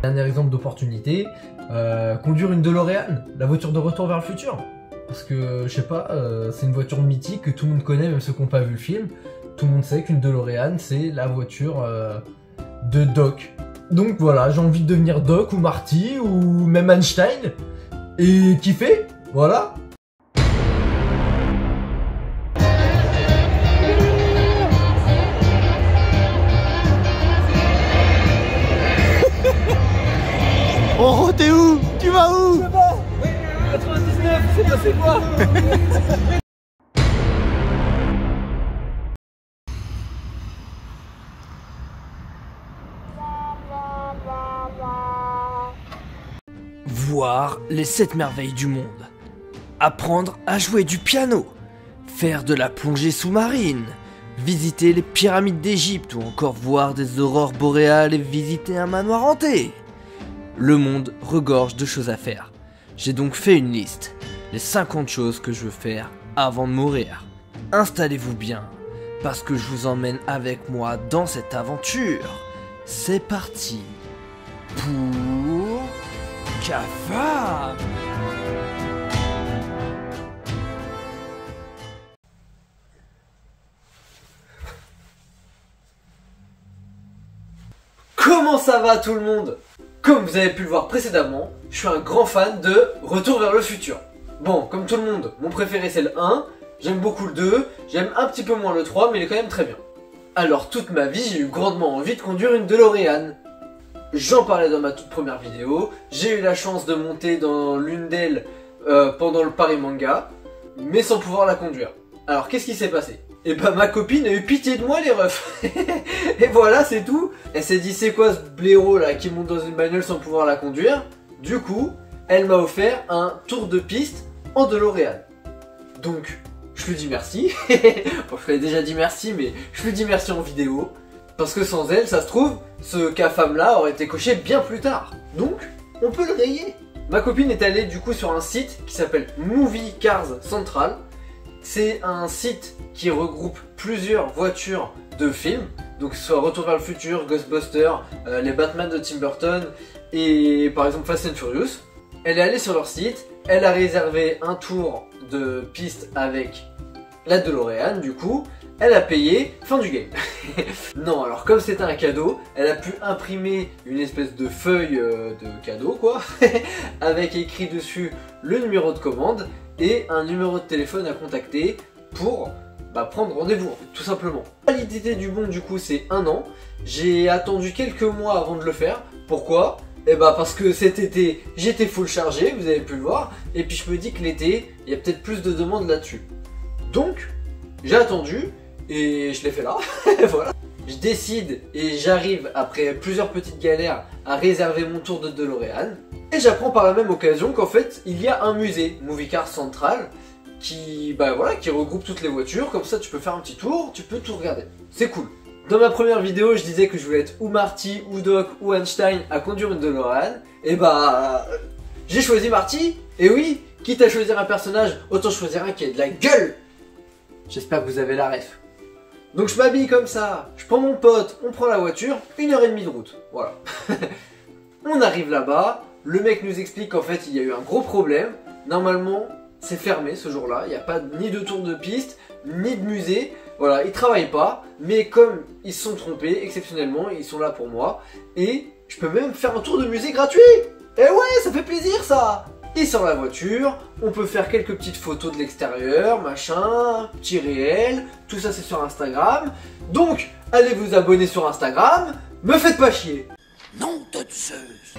Dernier exemple d'opportunité, conduire une DeLorean, la voiture de Retour vers le futur. Parce que, je sais pas, c'est une voiture mythique que tout le monde connaît, même ceux qui n'ont pas vu le film. Tout le monde sait qu'une DeLorean, c'est la voiture de Doc. Donc voilà, j'ai envie de devenir Doc ou Marty ou même Einstein. Et kiffer, voilà. Oh, t'es où? Tu vas où? Je sais pas. 99, c'est passé quoi? Voir les 7 merveilles du monde. Apprendre à jouer du piano. Faire de la plongée sous-marine. Visiter les pyramides d'Égypte ou encore voir des aurores boréales et visiter un manoir hanté. Le monde regorge de choses à faire. J'ai donc fait une liste. Les 50 choses que je veux faire avant de mourir. Installez-vous bien, parce que je vous emmène avec moi dans cette aventure. C'est parti pour CAFAM. Comment ça va tout le monde? Comme vous avez pu le voir précédemment, je suis un grand fan de Retour vers le futur. Bon, comme tout le monde, mon préféré c'est le 1, j'aime beaucoup le 2, j'aime un petit peu moins le 3, mais il est quand même très bien. Alors toute ma vie, j'ai eu grandement envie de conduire une DeLorean. J'en parlais dans ma toute première vidéo, j'ai eu la chance de monter dans l'une d'elles pendant le Paris Manga, mais sans pouvoir la conduire. Alors qu'est-ce qui s'est passé? Et bah ma copine a eu pitié de moi les refs. Et voilà, c'est tout. Elle s'est dit c'est quoi ce blaireau là qui monte dans une bagnole sans pouvoir la conduire? Du coup, elle m'a offert un tour de piste en DeLorean. Donc, je lui dis merci. Bon, je lui ai déjà dit merci, mais je lui dis merci en vidéo. Parce que sans elle, ça se trouve, ce CAFAM là aurait été coché bien plus tard. Donc, on peut le rayer. Ma copine est allée du coup sur un site qui s'appelle Movie Cars Central. C'est un site qui regroupe plusieurs voitures de films, donc que ce soit Retour vers le futur, Ghostbusters, les Batman de Tim Burton et par exemple Fast and Furious. Elle est allée sur leur site, elle a réservé un tour de piste avec la DeLorean du coup, elle a payé, fin du game. Non, alors comme c'était un cadeau, elle a pu imprimer une espèce de feuille de cadeau quoi, avec écrit dessus le numéro de commande et un numéro de téléphone à contacter pour prendre rendez-vous, tout simplement. La validité du bon du coup c'est 1 an. J'ai attendu quelques mois avant de le faire. Pourquoi? Eh bah parce que cet été j'étais full chargé, vous avez pu le voir, et puis je me dis que l'été il y a peut-être plus de demandes là-dessus. Donc j'ai attendu et je l'ai fait là. Voilà. Je décide et j'arrive après plusieurs petites galères à réserver mon tour de DeLorean. Et j'apprends par la même occasion qu'en fait il y a un musée, Movie Car Central, qui regroupe toutes les voitures, comme ça tu peux faire un petit tour, tu peux tout regarder. C'est cool. Dans ma première vidéo je disais que je voulais être ou Marty, ou Doc, ou Einstein à conduire une DeLorean. Et j'ai choisi Marty. Et oui, quitte à choisir un personnage, autant choisir un qui a de la gueule. J'espère que vous avez la ref. Donc je m'habille comme ça, je prends mon pote, on prend la voiture, 1h30 de route, voilà. On arrive là-bas, le mec nous explique qu'en fait il y a eu un gros problème. Normalement c'est fermé ce jour-là, il n'y a pas ni de tour de piste, ni de musée. Voilà, ils travaillent pas, mais comme ils se sont trompés, exceptionnellement, ils sont là pour moi. Et je peux même faire un tour de musée gratuit. Eh ouais, ça fait plaisir ça. Et sur la voiture, on peut faire quelques petites photos de l'extérieur, machin, petit réel, tout ça c'est sur Instagram. Donc, allez vous abonner sur Instagram, me faites pas chier. Nom de Zeus.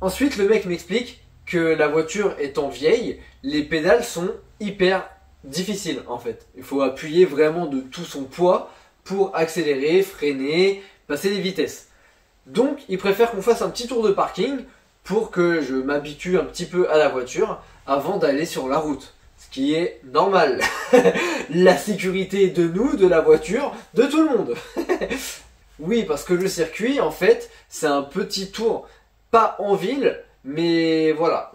Ensuite, le mec m'explique que la voiture étant vieille, les pédales sont hyper difficiles en fait. Il faut appuyer vraiment de tout son poids pour accélérer, freiner, passer les vitesses. Donc, il préfère qu'on fasse un petit tour de parking pour que je m'habitue un petit peu à la voiture avant d'aller sur la route. Ce qui est normal. La sécurité de nous, de la voiture, de tout le monde. Oui, parce que le circuit, en fait, c'est un petit tour, pas en ville, mais voilà.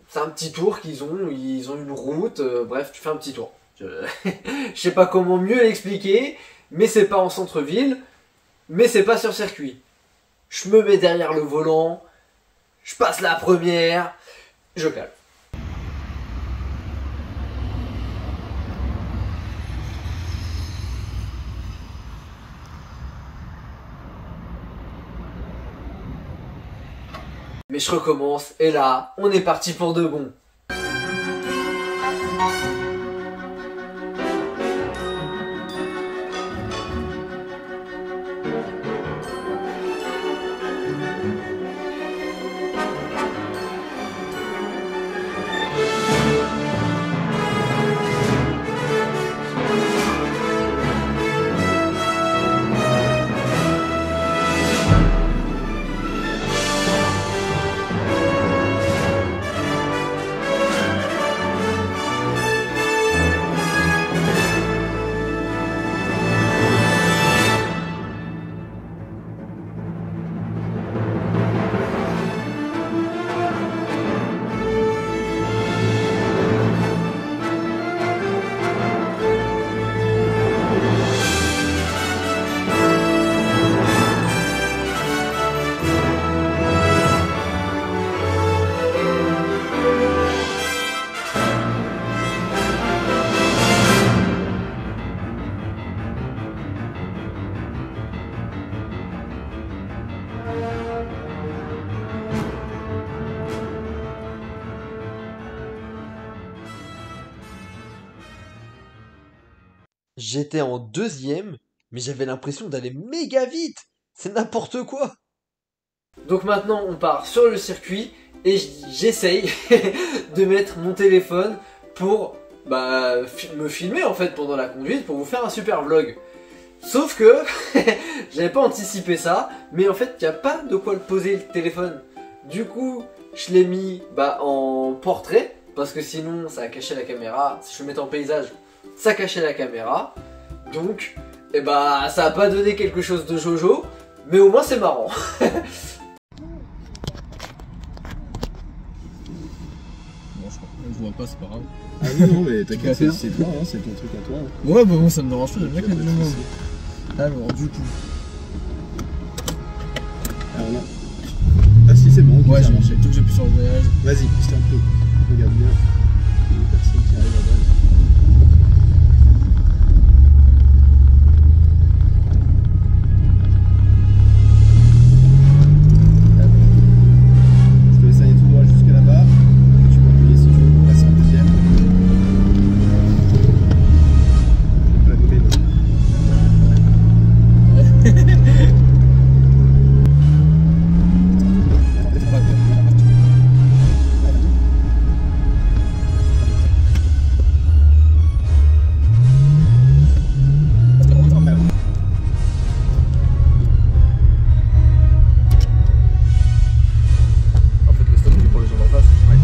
C'est un petit tour qu'ils ont, ils ont une route, bref, tu fais un petit tour. Je sais pas comment mieux l'expliquer, mais c'est pas en centre-ville, mais c'est pas sur circuit. Je me mets derrière le volant, je passe la première, je cale. Mais je recommence, et là, on est parti pour de bon. J'étais en deuxième, mais j'avais l'impression d'aller méga vite. C'est n'importe quoi. Donc maintenant on part sur le circuit et j'essaye de mettre mon téléphone pour me filmer en fait pendant la conduite pour vous faire un super vlog. Sauf que j'avais pas anticipé ça, mais en fait il n'y a pas de quoi le poser le téléphone. Du coup je l'ai mis en portrait parce que sinon ça a caché la caméra. Si je le mettais en paysage, ça cachait la caméra. Donc ça a pas donné quelque chose de jojo, mais au moins c'est marrant. Je vois pas, c'est pas grave. Ah oui, non, mais t'inquiète, c'est toi, hein, c'est ton truc à toi. Ouais, bah bon, ça me dérange pas, j'aime bien qu'il y ait du monde. Alors, du coup. Alors là. Ah si, c'est bon. Ouais, j'ai marché, tout que j'appuie sur le voyage. Vas-y, je t'en prie. Regarde bien. Il y a une personne qui arrive là-bas. Je te laisse aller tout droit jusque là-bas. Tu peux appuyer si tu veux pour passer en deuxième. Je vais pas la couper. En fait, le stop, c'est pour les gens d'en face. Ouais.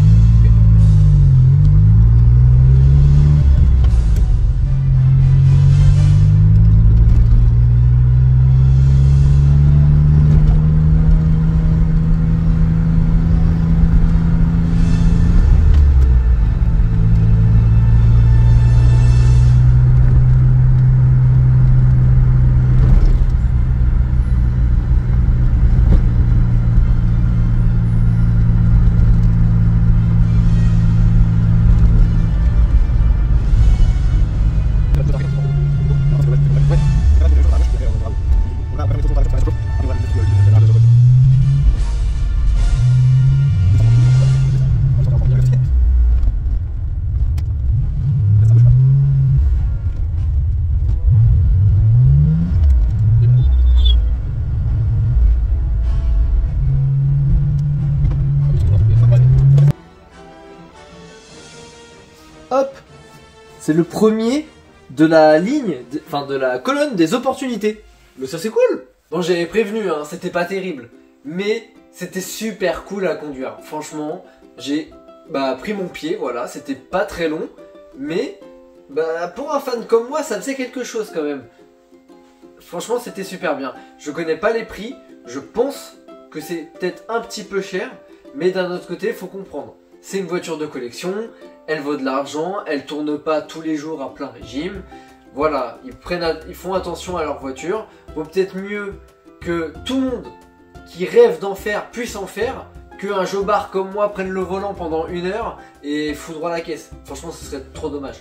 Hop, c'est le premier de la ligne, de la colonne des opportunités. Mais ça c'est cool. Bon, j'avais prévenu, hein, c'était pas terrible. Mais C'était super cool à conduire. Franchement, j'ai pris mon pied, voilà, c'était pas très long, mais pour un fan comme moi, ça faisait quelque chose quand même. Franchement, c'était super bien. Je connais pas les prix, je pense que c'est peut-être un petit peu cher, mais d'un autre côté, il faut comprendre. C'est une voiture de collection, elle vaut de l'argent, elle tourne pas tous les jours à plein régime. Voilà, ils font attention à leur voiture. Vaut peut-être mieux que tout le monde qui rêve d'en faire puisse en faire, qu'un jobard comme moi prenne le volant pendant 1 heure et foudroie la caisse. Franchement, ce serait trop dommage.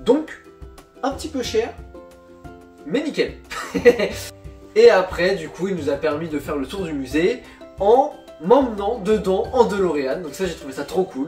Donc, un petit peu cher, mais nickel. Et après, du coup, il nous a permis de faire le tour du musée en m'emmenant dedans en DeLorean. Donc ça, j'ai trouvé ça trop cool.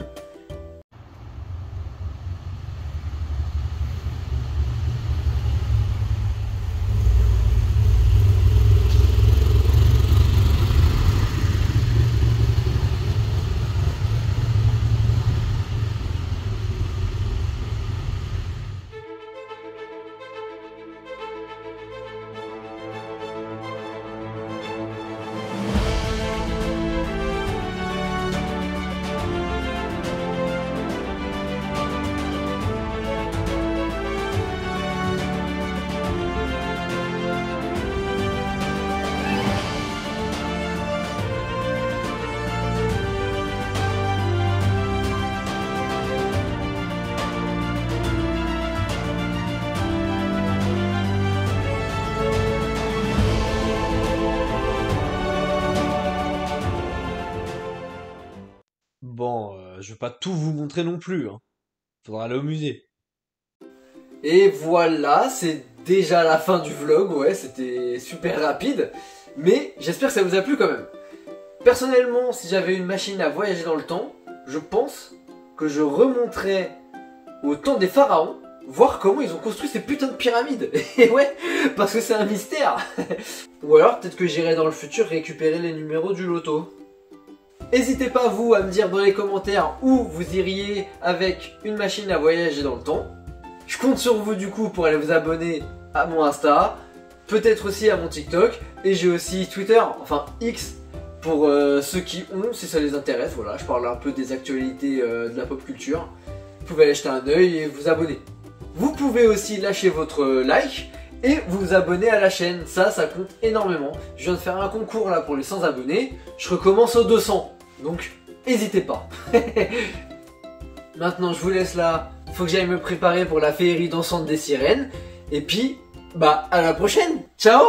Bon, je vais pas tout vous montrer non plus, hein. Faudra aller au musée. Et voilà, c'est déjà la fin du vlog, ouais, c'était super rapide, mais j'espère que ça vous a plu quand même. Personnellement, si j'avais une machine à voyager dans le temps, je pense que je remonterais au temps des pharaons, voir comment ils ont construit ces putains de pyramides. Et ouais, parce que c'est un mystère. Ou alors peut-être que j'irai dans le futur récupérer les numéros du loto. N'hésitez pas vous à me dire dans les commentaires où vous iriez avec une machine à voyager dans le temps. Je compte sur vous du coup pour aller vous abonner à mon Insta, peut-être aussi à mon TikTok, et j'ai aussi Twitter, enfin X, pour ceux qui ont, si ça les intéresse. Voilà, je parle un peu des actualités de la pop culture. Vous pouvez aller jeter un œil et vous abonner. Vous pouvez aussi lâcher votre like et vous abonner à la chaîne, ça compte énormément. Je viens de faire un concours là pour les 100 abonnés, je recommence aux 200, donc n'hésitez pas. Maintenant je vous laisse là, faut que j'aille me préparer pour la féerie dansante des sirènes, et puis à la prochaine, ciao.